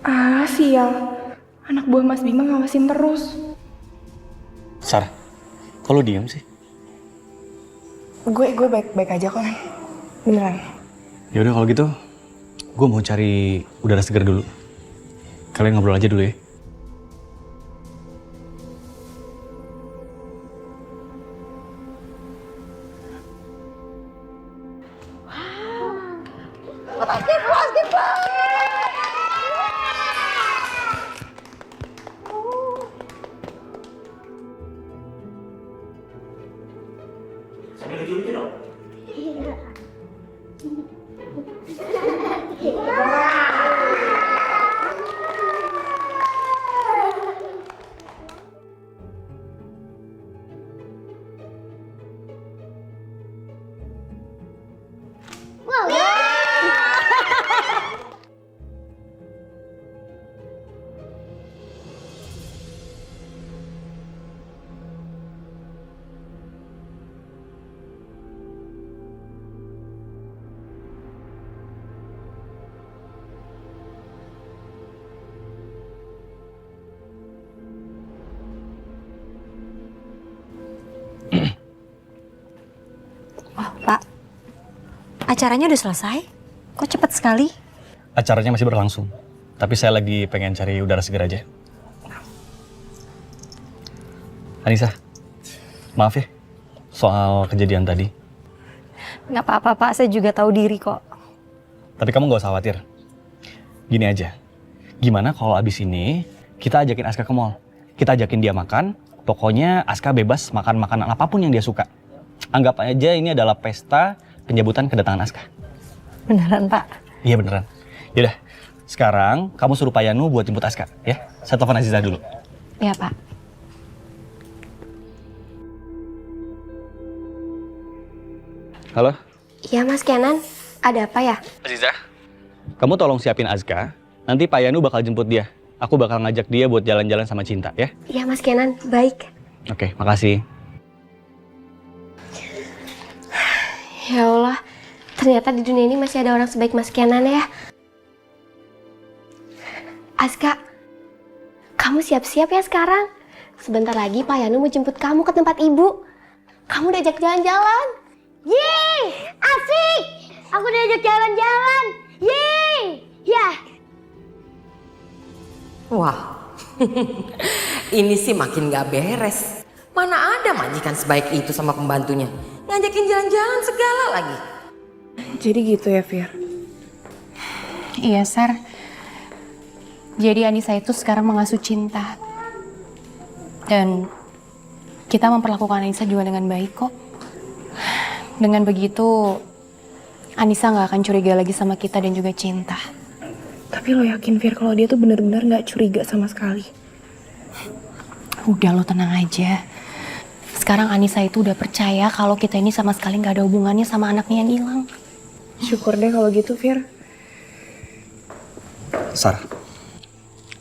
Ah, sial. Anak buah Mas Bima ngawasin terus. Sar, kok lo diem sih? Gue baik-baik aja kok, Nan. Beneran. Ya udah kalau gitu, gue mau cari udara segar dulu. Kalian ngobrol aja dulu ya. Oh, Pak. Acaranya udah selesai? Kok cepet sekali? Acaranya masih berlangsung, tapi saya lagi pengen cari udara segar aja. Anissa, maaf ya soal kejadian tadi. Nggak apa-apa, Pak. Saya juga tahu diri kok. Tapi kamu gak usah khawatir. Gini aja, gimana kalau abis ini kita ajakin Aska ke mall? Kita ajakin dia makan, pokoknya Aska bebas makan makanan apapun yang dia suka. Anggap aja ini adalah pesta penjemputan kedatangan Aska. Beneran, Pak? Iya beneran. Yaudah, sekarang kamu suruh Pak Yanu buat jemput Aska, ya? Saya telepon Aziza dulu. Iya, Pak. Halo? Iya, Mas Kenan. Ada apa ya? Aziza? Kamu tolong siapin Aska, nanti Pak Yanu bakal jemput dia. Aku bakal ngajak dia buat jalan-jalan sama Cinta, ya? Iya, Mas Kenan. Baik. Oke, makasih. Ya Allah, ternyata di dunia ini masih ada orang sebaik Mas Kenan ya. Aska, Kamu siap-siap ya sekarang. Sebentar lagi Pak Yanu mau jemput kamu ke tempat ibu. Kamu diajak jalan-jalan. Yeay, asik. Aku diajak jalan-jalan. Yeay, ya. Wah, ini sih makin gak beres. Mana ada majikan sebaik itu sama pembantunya. Ngajakin jalan-jalan segala lagi. Jadi gitu ya, Fir? Iya, Sar. Jadi Anissa itu sekarang mengasuh Cinta. Dan kita memperlakukan Anissa juga dengan baik kok. Dengan begitu, Anissa nggak akan curiga lagi sama kita dan juga Cinta. Tapi lo yakin, Fir, kalau dia tuh bener-bener gak curiga sama sekali? Udah, lo tenang aja. Sekarang Anissa itu udah percaya kalau kita ini sama sekali nggak ada hubungannya sama anaknya yang hilang. Syukur deh kalau gitu, Fir. Sar,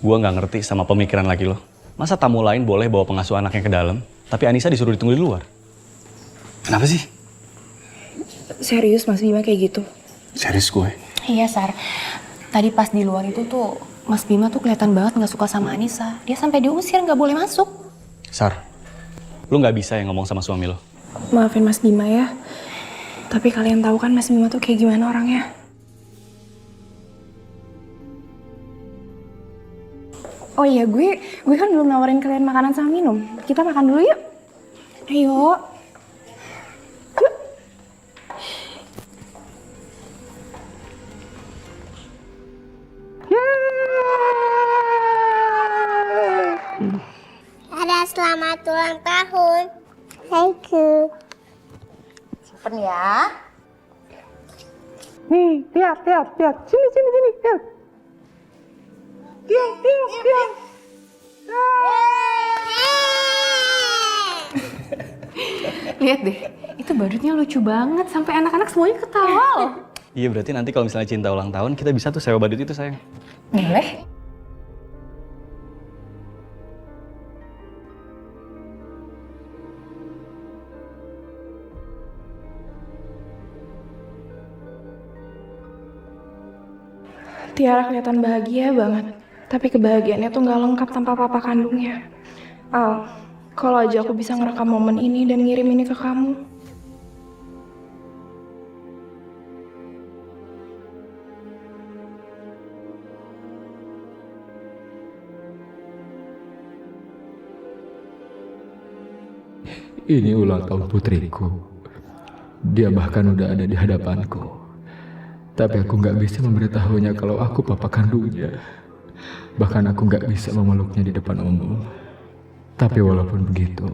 gue nggak ngerti sama pemikiran laki lo. Masa tamu lain boleh bawa pengasuh anaknya ke dalam, tapi Anissa disuruh ditunggu di luar? Kenapa sih? Serius Mas Bima kayak gitu? Serius gue. Iya, Sar. Tadi pas di luar itu tuh Mas Bima tuh kelihatan banget nggak suka sama Anissa. Dia sampai diusir, nggak boleh masuk. Sar, lo nggak bisa ya ngomong sama suami lo. Maafin Mas Bima ya. Tapi kalian tahu kan Mas Bima tuh kayak gimana orangnya? Oh iya, gue kan belum nawarin kalian makanan sama minum. Kita makan dulu yuk. Ayo. Ada selamat ulang tahun. Thank you. Simpen ya. Nih, lihat. Sini, lihat. Tiang. Lihat deh, itu badutnya lucu banget. Sampai anak-anak semuanya ketawa loh. Iya, berarti nanti kalau misalnya Cinta ulang tahun, kita bisa tuh sewa badut itu, sayang. Boleh. Tiara kelihatan bahagia banget. Tapi kebahagiaannya tuh nggak lengkap tanpa papa kandungnya. Al, kalau aja aku bisa ngerekam momen ini dan ngirim ini ke kamu. Ini ulang tahun putriku. Dia bahkan udah ada di hadapanku. Tapi aku nggak bisa memberitahunya kalau aku papa kandungnya. Bahkan aku nggak bisa memeluknya di depan umum. Tapi walaupun begitu,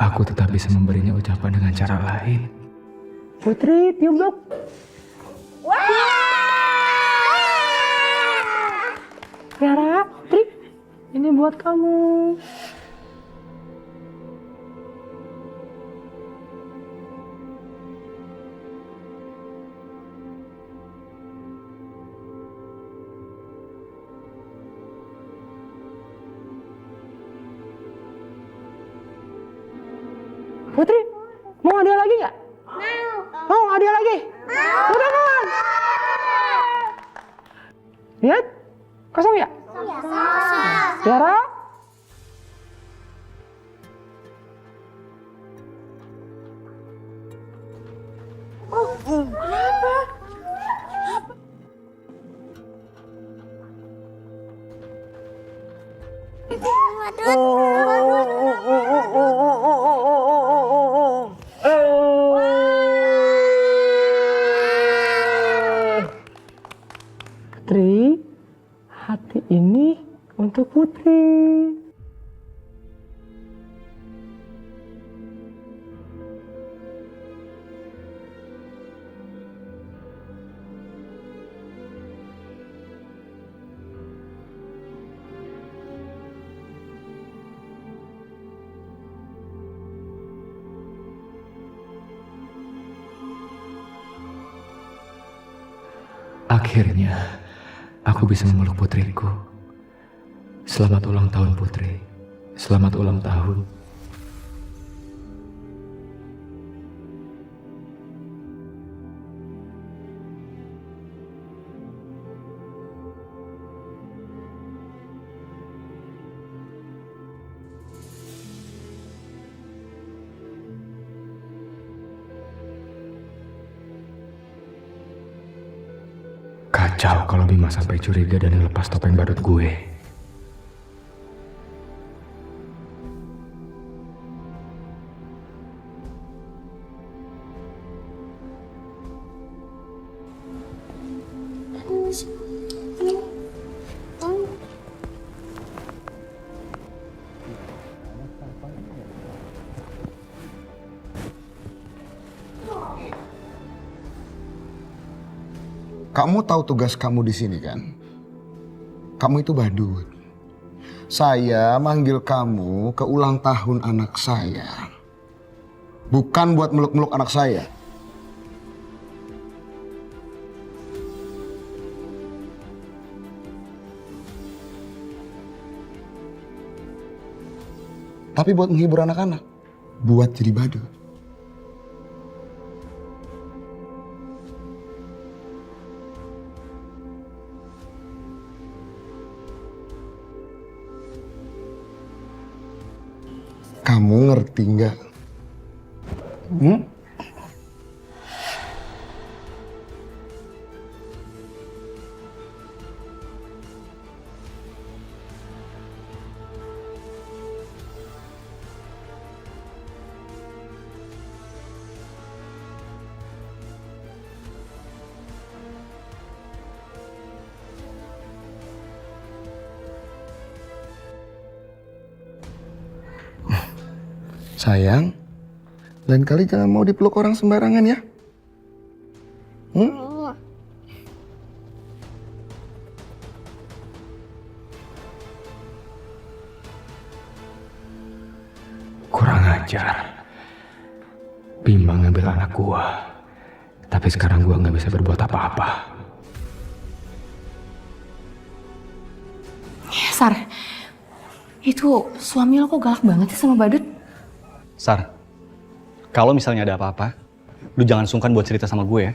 aku tetap bisa memberinya ucapan dengan cara lain. Putri, tiup dong. Tiara, Putri, ini buat kamu. Putri, mau hadiah lagi nggak? Mau hadiah lagi? Mau tangan. Lihat, kosong ya? Tiara? Putri, hati ini untuk Putri. Akhirnya, aku bisa memeluk putriku. Selamat ulang tahun, Putri. Selamat ulang tahun. Kacau kalau Bima sampai curiga dan ngelepas topeng badut gue. Kamu tahu tugas kamu di sini kan? Kamu itu badut. Saya manggil kamu ke ulang tahun anak saya. Bukan buat meluk-meluk anak saya. Tapi buat menghibur anak-anak. Buat jadi badut. Kamu ngerti nggak? Sayang, lain kali jangan mau dipeluk orang sembarangan ya. Kurang ajar. Bima ngambil anak gua. Tapi sekarang gua nggak bisa berbuat apa-apa. Sar, itu suami lo kok galak banget sih sama badut? Sar, kalau misalnya ada apa-apa, lu jangan sungkan buat cerita sama gue ya.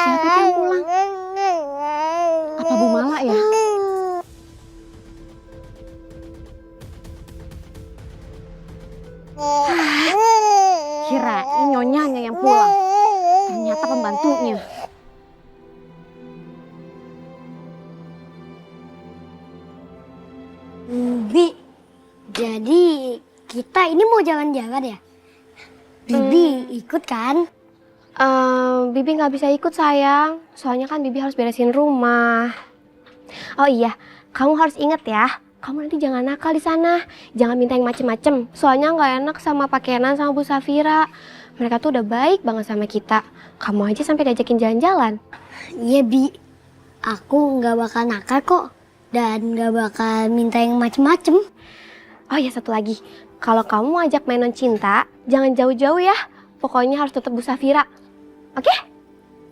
Siapa yang pulang? Apa Bu Mala ya? Kirain nyonyanya yang pulang. Ternyata pembantunya. Bi, jadi kita ini mau jalan-jalan ya? Bibi ikut kan? Bibi nggak bisa ikut sayang, soalnya kan Bibi harus beresin rumah. Oh iya, kamu harus inget ya, kamu nanti jangan nakal di sana, jangan minta yang macem-macem. Soalnya nggak enak sama Pak Kenan sama Bu Safira. Mereka tuh udah baik banget sama kita. Kamu aja sampai diajakin jalan-jalan. Iya Bi, aku nggak bakal nakal kok dan nggak bakal minta yang macem-macem. Oh ya satu lagi, kalau kamu ajak main non cinta, jangan jauh-jauh ya. Pokoknya harus tetap Bu Safira. Oke?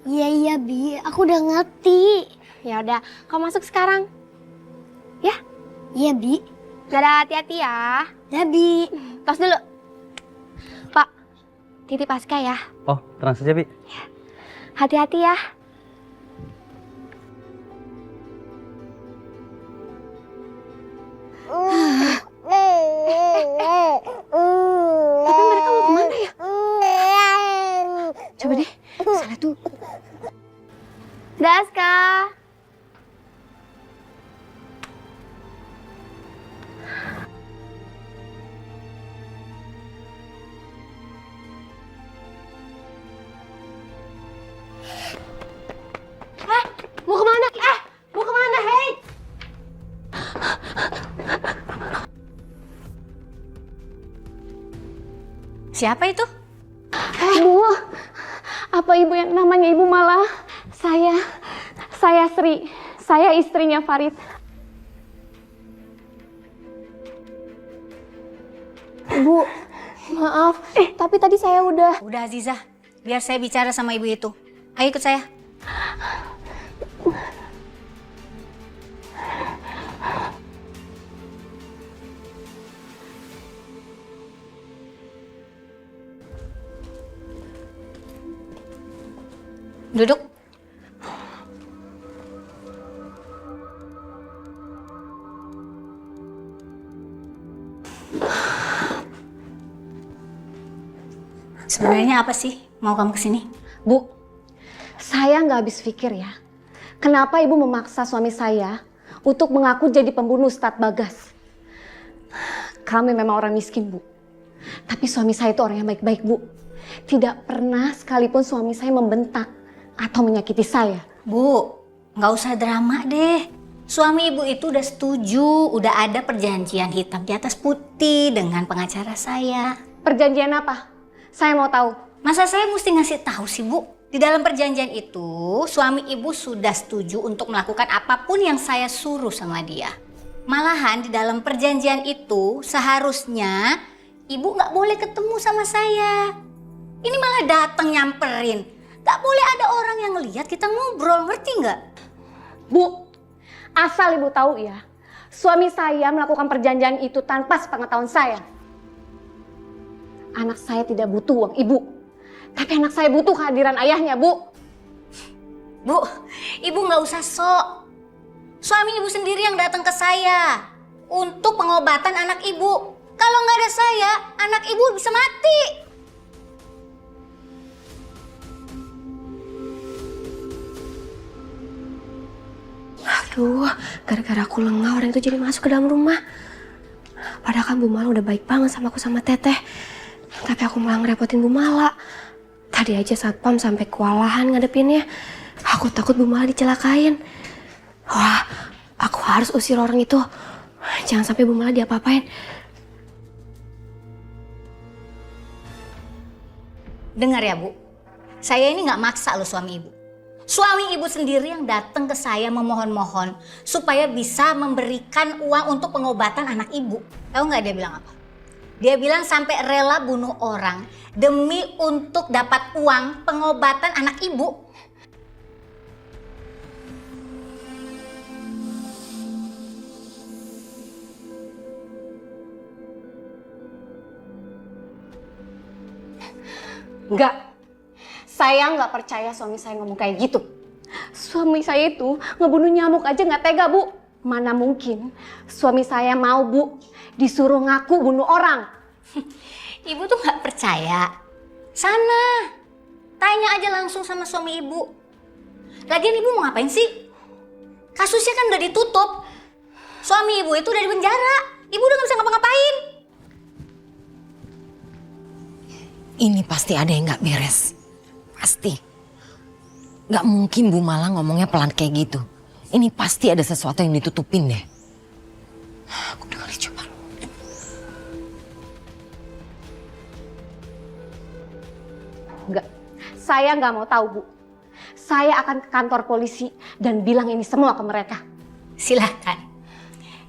Iya Bi, aku udah ngerti. Ya udah, kamu masuk sekarang. Ya? Iya Bi. Dadah, hati-hati ya. Dadah Bi. Tos dulu. Pak, titip Aska ya. Oh, tenang saja, Bi. Hati-hati ya. Tapi mereka mau kemana ya? Coba deh, sana tuh. Daska. Mau kemana? Mau kemana? Hei! Siapa itu? Bu, apa ibu yang namanya Ibu Mala? Saya Sri, saya istrinya Farid. Bu, maaf, tapi tadi saya udah... Udah Aziza, biar saya bicara sama ibu itu. Ayo ikut saya. Duduk. Sebenarnya apa sih mau kamu kesini? Bu, saya nggak habis pikir ya. Kenapa ibu memaksa suami saya untuk mengaku jadi pembunuh Ustadz Bagas? Kami memang orang miskin, Bu. Tapi suami saya itu orang yang baik-baik, Bu. Tidak pernah sekalipun suami saya membentak atau menyakiti saya. Bu, nggak usah drama deh. Suami ibu itu udah setuju, udah ada perjanjian hitam di atas putih dengan pengacara saya. Perjanjian apa? Saya mau tahu. Masa saya mesti ngasih tahu sih, Bu? Di dalam perjanjian itu, suami ibu sudah setuju untuk melakukan apapun yang saya suruh sama dia. Malahan di dalam perjanjian itu, seharusnya ibu nggak boleh ketemu sama saya. Ini malah datang nyamperin. Gak boleh ada orang yang lihat kita ngobrol, ngerti nggak? Bu, asal ibu tahu ya, suami saya melakukan perjanjian itu tanpa sepengetahuan saya. Anak saya tidak butuh uang ibu, tapi anak saya butuh kehadiran ayahnya, Bu. Bu, ibu nggak usah sok. Suami ibu sendiri yang datang ke saya untuk pengobatan anak ibu. Kalau nggak ada saya, anak ibu bisa mati. Aduh, gara-gara aku lengah orang itu jadi masuk ke dalam rumah. Padahal kan Bu Mala udah baik banget sama aku sama Teteh. Tapi aku malah ngerepotin Bu Mala. Tadi aja satpam sampai kewalahan ngadepinnya. Aku takut Bu Mala dicelakain. Wah, aku harus usir orang itu. Jangan sampai Bu Mala diapa-apain. Dengar ya, Bu. Saya ini nggak maksa loh suami ibu. Suami ibu sendiri yang datang ke saya memohon-mohon supaya bisa memberikan uang untuk pengobatan anak ibu. Tahu nggak dia bilang apa? Dia bilang sampai rela bunuh orang demi untuk dapat uang pengobatan anak ibu. Enggak. Saya nggak percaya suami saya ngomong kayak gitu. Suami saya itu ngebunuh nyamuk aja nggak tega, Bu. Mana mungkin suami saya mau, Bu, disuruh ngaku bunuh orang. Ibu tuh nggak percaya. Sana, tanya aja langsung sama suami ibu. Lagian ibu mau ngapain sih? Kasusnya kan udah ditutup. Suami ibu itu udah di penjara. Ibu udah nggak bisa ngapa-ngapain. Ini pasti ada yang nggak beres. Pasti. Nggak mungkin Bu Mala ngomongnya pelan kayak gitu. Ini pasti ada sesuatu yang ditutupin deh. Aku dengerin coba. Enggak. Saya nggak mau tahu, Bu. Saya akan ke kantor polisi dan bilang ini semua ke mereka. Silahkan.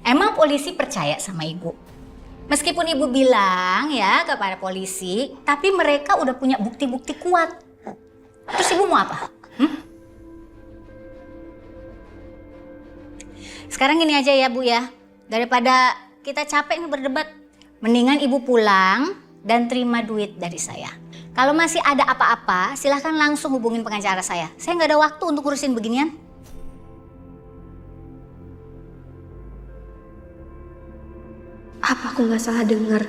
Emang polisi percaya sama ibu? Meskipun ibu bilang ya kepada polisi, tapi mereka udah punya bukti-bukti kuat. Terus ibu mau apa? Sekarang gini aja ya Bu ya, daripada kita capek nih berdebat, mendingan ibu pulang dan terima duit dari saya. Kalau masih ada apa-apa, silahkan langsung hubungin pengacara saya. Saya nggak ada waktu untuk ngurusin beginian. Apa aku nggak salah dengar?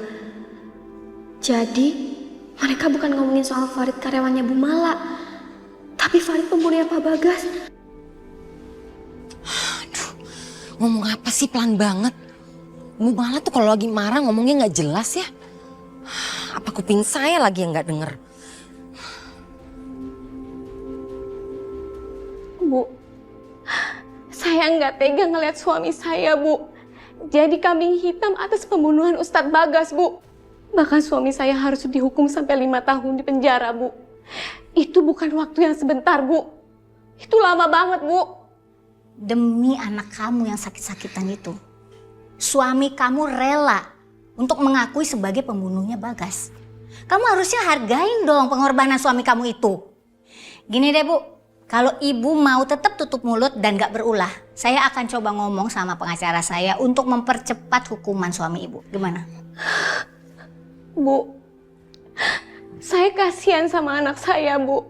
Jadi mereka bukan ngomongin soal Farid karyawannya Bu Mala, tapi Farid pembunuhnya Pak Bagas. Aduh, ngomong apa sih pelan banget? Bu Mala tuh kalau lagi marah ngomongnya nggak jelas ya. Apa kuping saya lagi yang nggak denger? Bu, saya nggak tega ngeliat suami saya, Bu. Jadi kambing hitam atas pembunuhan Ustadz Bagas, Bu. Bahkan suami saya harus dihukum sampai 5 tahun di penjara, Bu. Itu bukan waktu yang sebentar, Bu. Itu lama banget, Bu. Demi anak kamu yang sakit-sakitan itu, suami kamu rela untuk mengakui sebagai pembunuhnya Bagas. Kamu harusnya hargain dong pengorbanan suami kamu itu. Gini deh Bu, kalau ibu mau tetap tutup mulut dan gak berulah, saya akan coba ngomong sama pengacara saya untuk mempercepat hukuman suami ibu. Gimana? Bu, saya kasihan sama anak saya, Bu.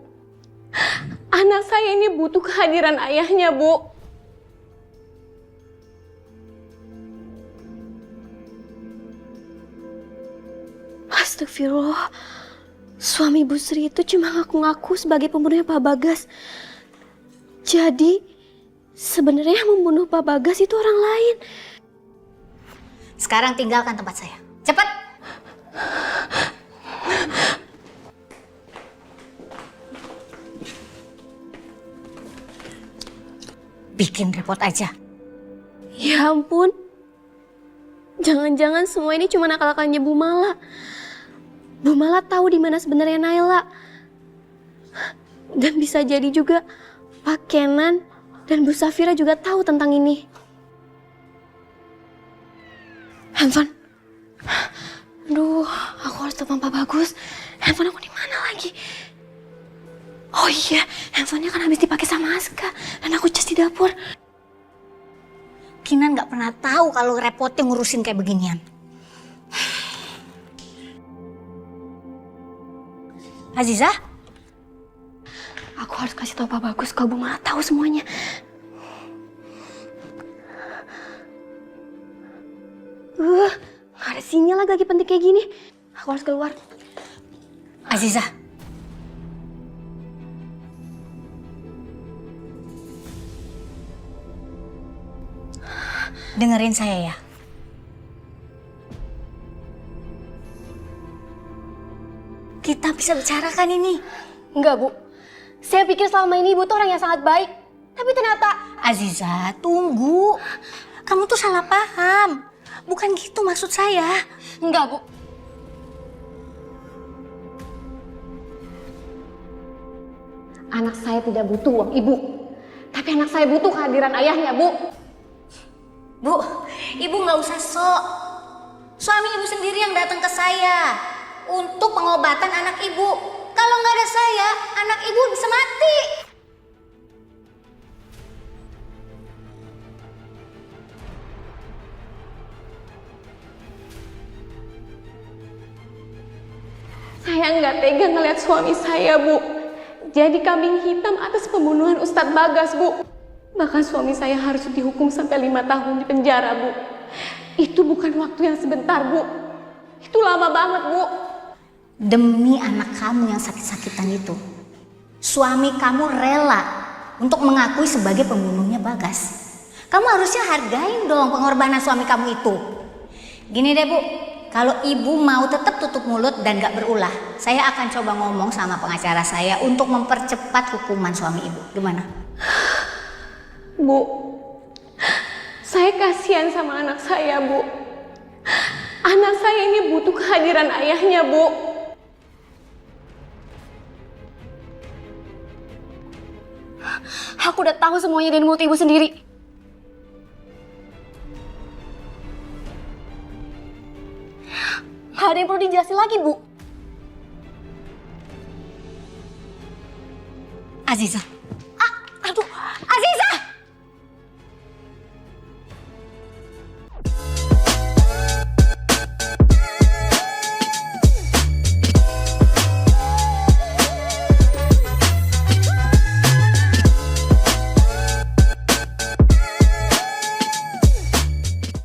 Anak saya ini butuh kehadiran ayahnya, Bu. Astagfirullah. Suami Bu Sri itu cuma ngaku-ngaku sebagai pembunuhnya Pak Bagas. Jadi, sebenarnya yang membunuh Pak Bagas itu orang lain. Sekarang tinggalkan tempat saya. Cepat! Bikin repot aja. Ya ampun. Jangan-jangan semua ini cuma akal-akalnya Bu Mala. Bu Mala tahu di mana sebenarnya Naila. Dan bisa jadi juga Pak Kenan dan Bu Safira juga tahu tentang ini. Handphone. Aduh, aku harus telepon Pak Bagus. Handphone aku di mana lagi? Oh iya, handphonenya kan habis dipakai sama Aska dan aku cas di dapur. Kinan gak pernah tahu kalau repotnya ngurusin kayak beginian. Aziza? Aku harus kasih tahu Pak Bagus kalau Bu Mala tahu semuanya. Gak ada sinyal lagi penting kayak gini. Aku harus keluar. Aziza. Dengerin saya ya. Kita bisa bicarakan ini. Enggak, Bu. Saya pikir selama ini Ibu tuh orang yang sangat baik. Tapi ternyata... Aziza, tunggu. Kamu tuh salah paham. Bukan gitu maksud saya. Enggak, Bu. Anak saya tidak butuh uang Ibu. Tapi anak saya butuh kehadiran ayahnya, Bu. Bu, Ibu nggak usah sok. Suami Ibu sendiri yang datang ke saya untuk pengobatan anak Ibu. Kalau nggak ada saya, anak Ibu bisa mati. Saya nggak tega ngeliat suami saya, Bu. Jadi kambing hitam atas pembunuhan Ustadz Bagas, Bu. Bahkan suami saya harus dihukum sampai 5 tahun di penjara, Bu. Itu bukan waktu yang sebentar, Bu. Itu lama banget, Bu. Demi anak kamu yang sakit-sakitan itu, suami kamu rela untuk mengakui sebagai pembunuhnya Bagas. Kamu harusnya hargain dong pengorbanan suami kamu itu. Gini deh, Bu. Kalau Ibu mau tetap tutup mulut dan gak berulah, saya akan coba ngomong sama pengacara saya untuk mempercepat hukuman suami Ibu. Gimana? Bu, saya kasihan sama anak saya, Bu. Anak saya ini butuh kehadiran ayahnya, Bu. Aku udah tahu semuanya dari mulut Ibu sendiri. Gak ada yang perlu dijelasin lagi, Bu. Aziza,